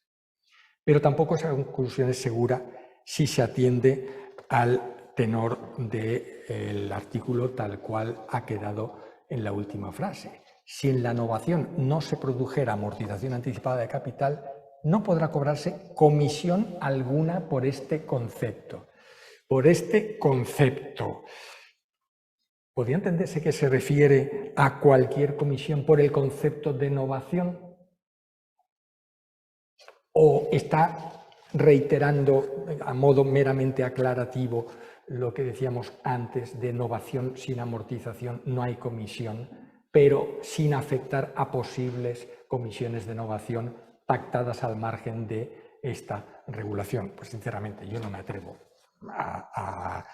Pero tampoco esa conclusión es segura si se atiende al tenor del artículo tal cual ha quedado en la última frase. Si en la novación no se produjera amortización anticipada de capital, no podrá cobrarse comisión alguna por este concepto. Por este concepto. ¿Podría entenderse que se refiere a cualquier comisión por el concepto de novación? ¿O está reiterando a modo meramente aclarativo lo que decíamos antes de novación sin amortización, no hay comisión, pero sin afectar a posibles comisiones de novación pactadas al margen de esta regulación? Pues sinceramente yo no me atrevo a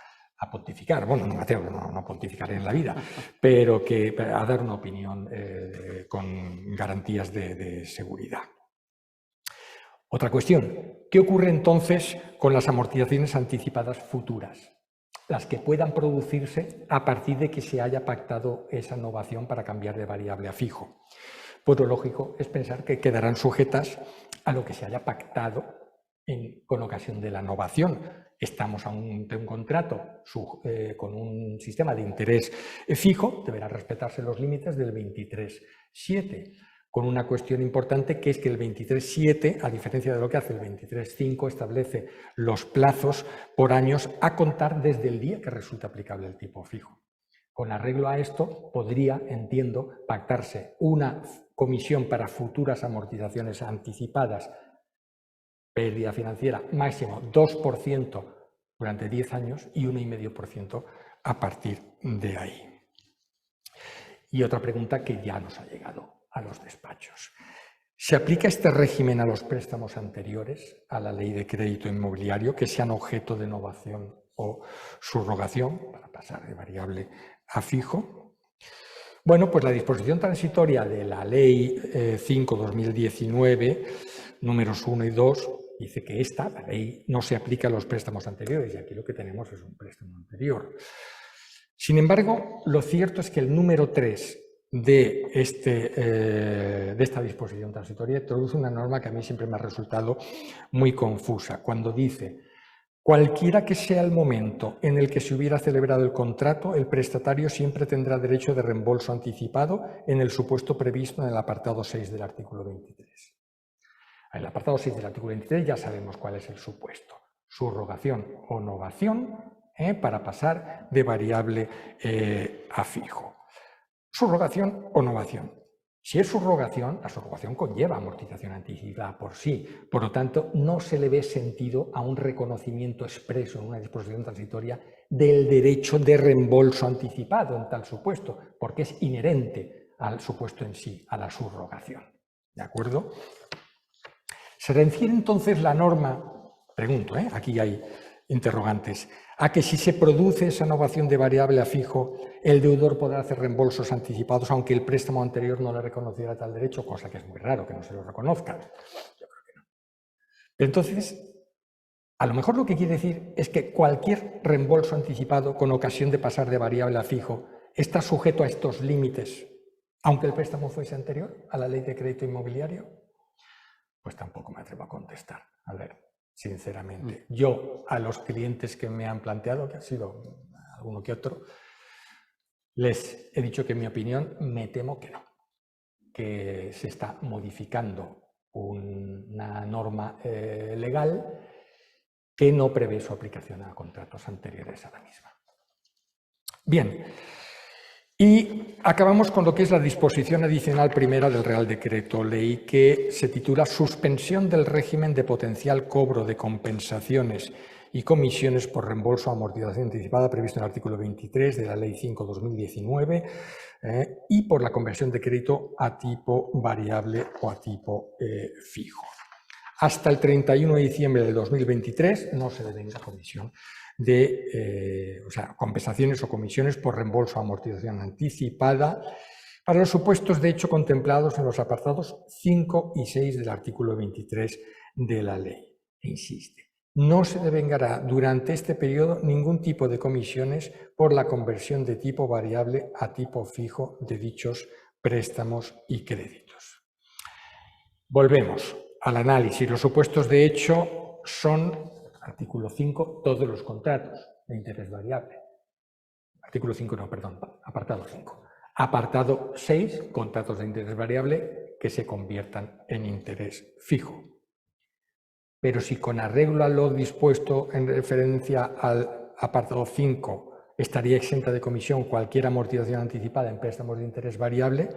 pontificar, bueno, no me atrevo, no pontificaré en la vida, pero a dar una opinión con garantías de seguridad. Otra cuestión, ¿qué ocurre entonces con las amortizaciones anticipadas futuras? Las que puedan producirse a partir de que se haya pactado esa novación para cambiar de variable a fijo. Pues lo lógico es pensar que quedarán sujetas a lo que se haya pactado con ocasión de la novación. Estamos ante un contrato con un sistema de interés fijo, deberá respetarse los límites del 23.7. Con una cuestión importante que es que el 23.7, a diferencia de lo que hace el 23.5, establece los plazos por años a contar desde el día que resulta aplicable el tipo fijo. Con arreglo a esto, podría, entiendo, pactarse una comisión para futuras amortizaciones anticipadas, pérdida financiera máximo 2% durante 10 años y 1,5% a partir de ahí. Y otra pregunta que ya nos ha llegado a los despachos. ¿Se aplica este régimen a los préstamos anteriores a la ley de crédito inmobiliario que sean objeto de novación o subrogación para pasar de variable a fijo? Bueno, pues la disposición transitoria de la ley 5/2019, números 1 y 2, dice que la ley no se aplica a los préstamos anteriores y aquí lo que tenemos es un préstamo anterior. Sin embargo, lo cierto es que el número 3 de esta disposición transitoria introduce una norma que a mí siempre me ha resultado muy confusa, cuando dice: Cualquiera que sea el momento en el que se hubiera celebrado el contrato, el prestatario siempre tendrá derecho de reembolso anticipado en el supuesto previsto en el apartado 6 del artículo 23. En el apartado 6 del artículo 23 ya sabemos cuál es el supuesto. Subrogación o novación para pasar de variable a fijo. Subrogación o novación. Si es subrogación, la subrogación conlleva amortización anticipada por sí. Por lo tanto, no se le ve sentido a un reconocimiento expreso en una disposición transitoria del derecho de reembolso anticipado en tal supuesto, porque es inherente al supuesto en sí, a la subrogación. ¿De acuerdo? ¿Se refiere entonces la norma, pregunto, aquí hay interrogantes, a que si se produce esa novación de variable a fijo, el deudor podrá hacer reembolsos anticipados aunque el préstamo anterior no le reconociera tal derecho, cosa que es muy raro que no se lo reconozcan? Yo creo que no. Entonces, a lo mejor lo que quiere decir es que cualquier reembolso anticipado con ocasión de pasar de variable a fijo está sujeto a estos límites, aunque el préstamo fuese anterior a la ley de crédito inmobiliario. Pues tampoco me atrevo a contestar. A ver, sinceramente, yo a los clientes que me han planteado, que ha sido alguno que otro, les he dicho que en mi opinión me temo que no, que se está modificando una norma legal que no prevé su aplicación a contratos anteriores a la misma. Bien. Y acabamos con lo que es la disposición adicional primera del Real Decreto Ley, que se titula Suspensión del régimen de potencial cobro de compensaciones y comisiones por reembolso o amortización anticipada previsto en el artículo 23 de la Ley 5/2019 y por la conversión de crédito a tipo variable o a tipo fijo. Hasta el 31 de diciembre de 2023 no se devenga comisión de compensaciones o comisiones por reembolso o amortización anticipada para los supuestos de hecho contemplados en los apartados 5 y 6 del artículo 23 de la ley. Insiste, no se devengará durante este periodo ningún tipo de comisiones por la conversión de tipo variable a tipo fijo de dichos préstamos y créditos. Volvemos al análisis. Los supuestos de hecho son, artículo 5, todos los contratos de interés variable. Artículo 5, no, perdón, apartado 5. Apartado 6, contratos de interés variable que se conviertan en interés fijo. Pero si con arreglo a lo dispuesto en referencia al apartado 5 estaría exenta de comisión cualquier amortización anticipada en préstamos de interés variable,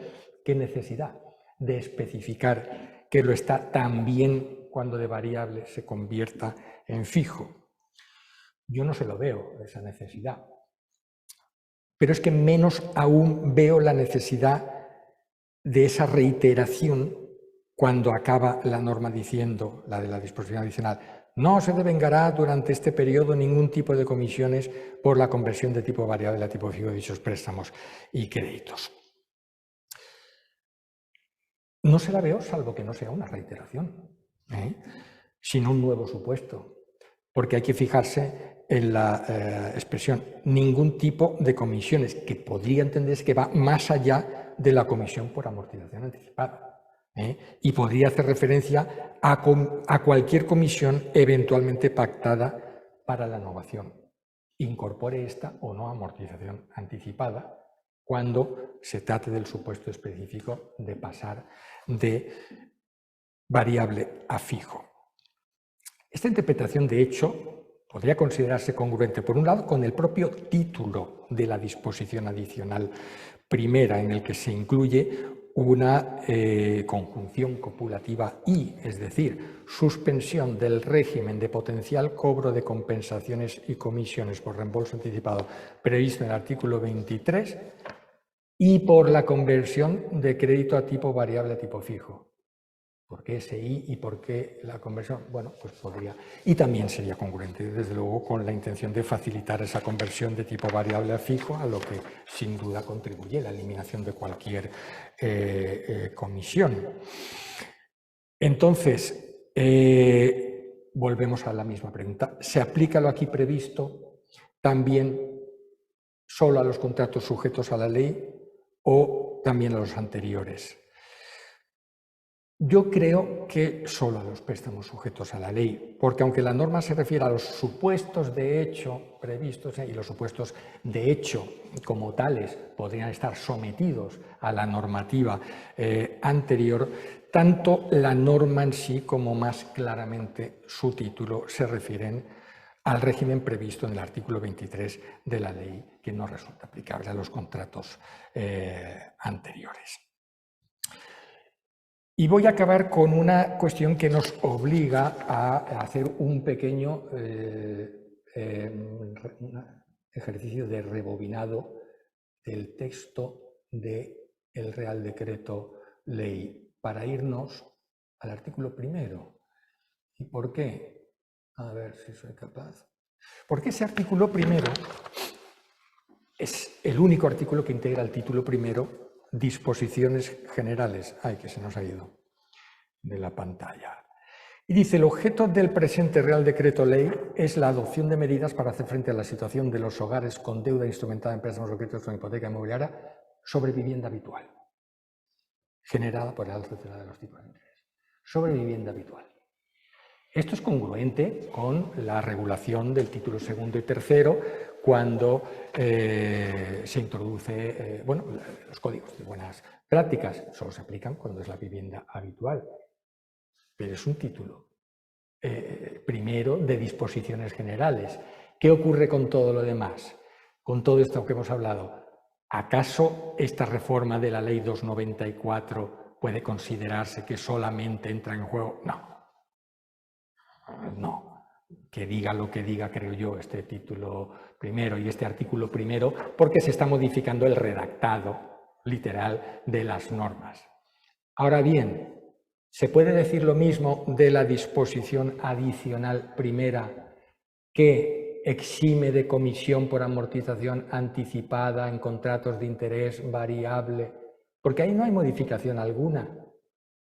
¿qué necesidad de especificar que lo está también cuando de variable se convierta en fijo? Yo no se lo veo, esa necesidad. Pero es que menos aún veo la necesidad de esa reiteración cuando acaba la norma diciendo, la de la disposición adicional, no se devengará durante este periodo ningún tipo de comisiones por la conversión de tipo variable a tipo fijo de dichos préstamos y créditos. No se la veo, salvo que no sea una reiteración, sino un nuevo supuesto, porque hay que fijarse en la expresión ningún tipo de comisiones, que podría entenderse que va más allá de la comisión por amortización anticipada. Y podría hacer referencia a cualquier comisión eventualmente pactada para la novación, incorpore esta o no amortización anticipada, cuando se trate del supuesto específico de pasar de variable a fijo. Esta interpretación, de hecho, podría considerarse congruente, por un lado, con el propio título de la disposición adicional primera, en el que se incluye una conjunción copulativa y, es decir, suspensión del régimen de potencial cobro de compensaciones y comisiones por reembolso anticipado previsto en el artículo 23 y por la conversión de crédito a tipo variable a tipo fijo. ¿Por qué ese I y por qué la conversión? Bueno, pues podría. Y también sería congruente, desde luego, con la intención de facilitar esa conversión de tipo variable a fijo, a lo que sin duda contribuye la eliminación de cualquier comisión. Entonces, volvemos a la misma pregunta. ¿Se aplica lo aquí previsto también solo a los contratos sujetos a la ley o también a los anteriores? Yo creo que solo los préstamos sujetos a la ley, porque aunque la norma se refiere a los supuestos de hecho previstos, y los supuestos de hecho como tales podrían estar sometidos a la normativa anterior, tanto la norma en sí como más claramente su título se refieren al régimen previsto en el artículo 23 de la ley, que no resulta aplicable a los contratos anteriores. Y voy a acabar con una cuestión que nos obliga a hacer un pequeño ejercicio de rebobinado del texto del Real Decreto Ley para irnos al artículo primero. ¿Y por qué? A ver si soy capaz. Porque ese artículo primero es el único artículo que integra el título primero, disposiciones generales. Ay, que se nos ha ido de la pantalla. Y dice, el objeto del presente Real Decreto Ley es la adopción de medidas para hacer frente a la situación de los hogares con deuda instrumentada en préstamos o créditos con hipoteca inmobiliaria sobre vivienda habitual, generada por el alza de los tipos de interés. Sobre vivienda habitual. Esto es congruente con la regulación del título segundo y tercero cuando se introduce, bueno, los códigos de buenas prácticas solo se aplican cuando es la vivienda habitual, pero es un título primero de disposiciones generales. ¿Qué ocurre con todo lo demás? Con todo esto que hemos hablado, ¿acaso esta reforma de la Ley 294 puede considerarse que solamente entra en juego? No. No, que diga lo que diga, creo yo, este título primero y este artículo primero, porque se está modificando el redactado literal de las normas. Ahora bien, ¿se puede decir lo mismo de la disposición adicional primera que exime de comisión por amortización anticipada en contratos de interés variable? Porque ahí no hay modificación alguna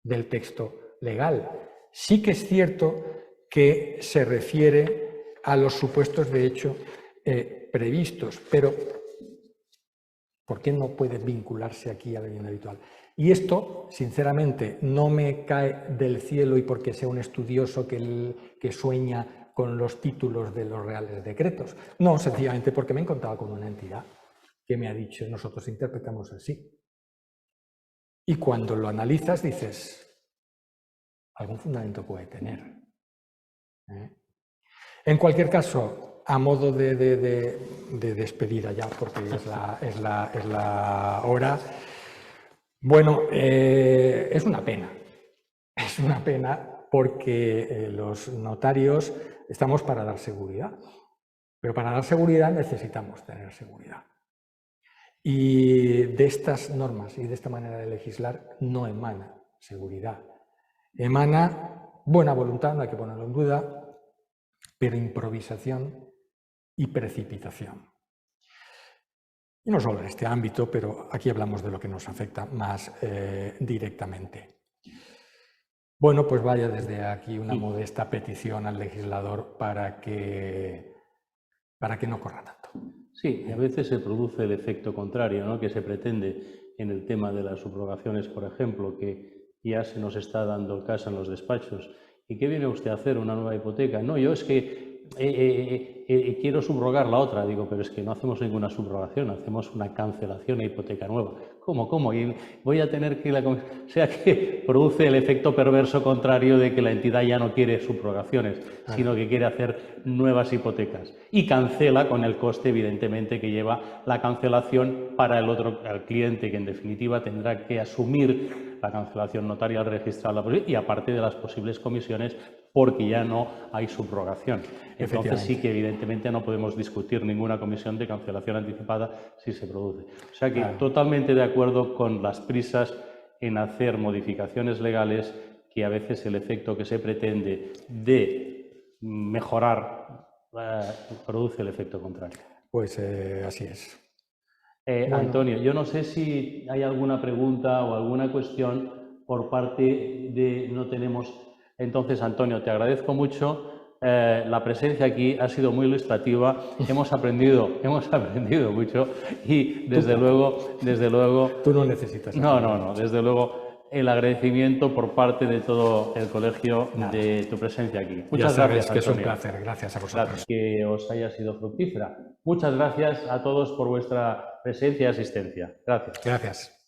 del texto legal. Sí que es cierto que se refiere a los supuestos de hecho previstos, pero ¿por qué no puede vincularse aquí a la vivienda habitual? Y esto, sinceramente, no me cae del cielo y porque sea un estudioso que sueña con los títulos de los reales decretos. No, sencillamente porque me he encontrado con una entidad que me ha dicho, nosotros interpretamos así. Y cuando lo analizas dices, algún fundamento puede tener. En cualquier caso, a modo de despedida ya, porque es la hora, bueno, es una pena. Es una pena porque los notarios estamos para dar seguridad, pero para dar seguridad necesitamos tener seguridad. Y de estas normas y de esta manera de legislar no emana seguridad. Emana buena voluntad, no hay que ponerlo en duda, pero improvisación y precipitación. Y no solo en este ámbito, pero aquí hablamos de lo que nos afecta más directamente. Bueno, pues vaya desde aquí una modesta petición al legislador para que no corra tanto. Sí, y a veces se produce el efecto contrario, ¿no?, que se pretende en el tema de las subrogaciones, por ejemplo, que ya se nos está dando el caso en los despachos. ¿Y qué viene usted a hacer? ¿Una nueva hipoteca? No, yo es que quiero subrogar la otra. Digo, pero es que no hacemos ninguna subrogación, hacemos una cancelación de hipoteca nueva. ¿Cómo? Y voy a tener que... O sea, que produce el efecto perverso contrario de que la entidad ya no quiere subrogaciones, sino que quiere hacer nuevas hipotecas. Y cancela con el coste, evidentemente, que lleva la cancelación para el cliente, que en definitiva tendrá que asumir la cancelación notarial registrada y aparte de las posibles comisiones, porque ya no hay subrogación. Entonces sí que evidentemente no podemos discutir ninguna comisión de cancelación anticipada si se produce. O sea que totalmente de acuerdo con las prisas en hacer modificaciones legales, que a veces el efecto que se pretende de mejorar produce el efecto contrario. Pues así es. Bueno. Antonio, yo no sé si hay alguna pregunta o alguna cuestión por parte de... No tenemos... Entonces, Antonio, te agradezco mucho. La presencia aquí ha sido muy ilustrativa. Hemos aprendido mucho y desde luego... Tú no necesitas. No, desde luego el agradecimiento por parte de todo el colegio de tu presencia aquí. Muchas gracias, gracias, que es un Antonio. placer. Gracias a vosotros. Gracias. Que os haya sido fructífera. Muchas gracias a todos por vuestra presencia y asistencia. Gracias. Gracias.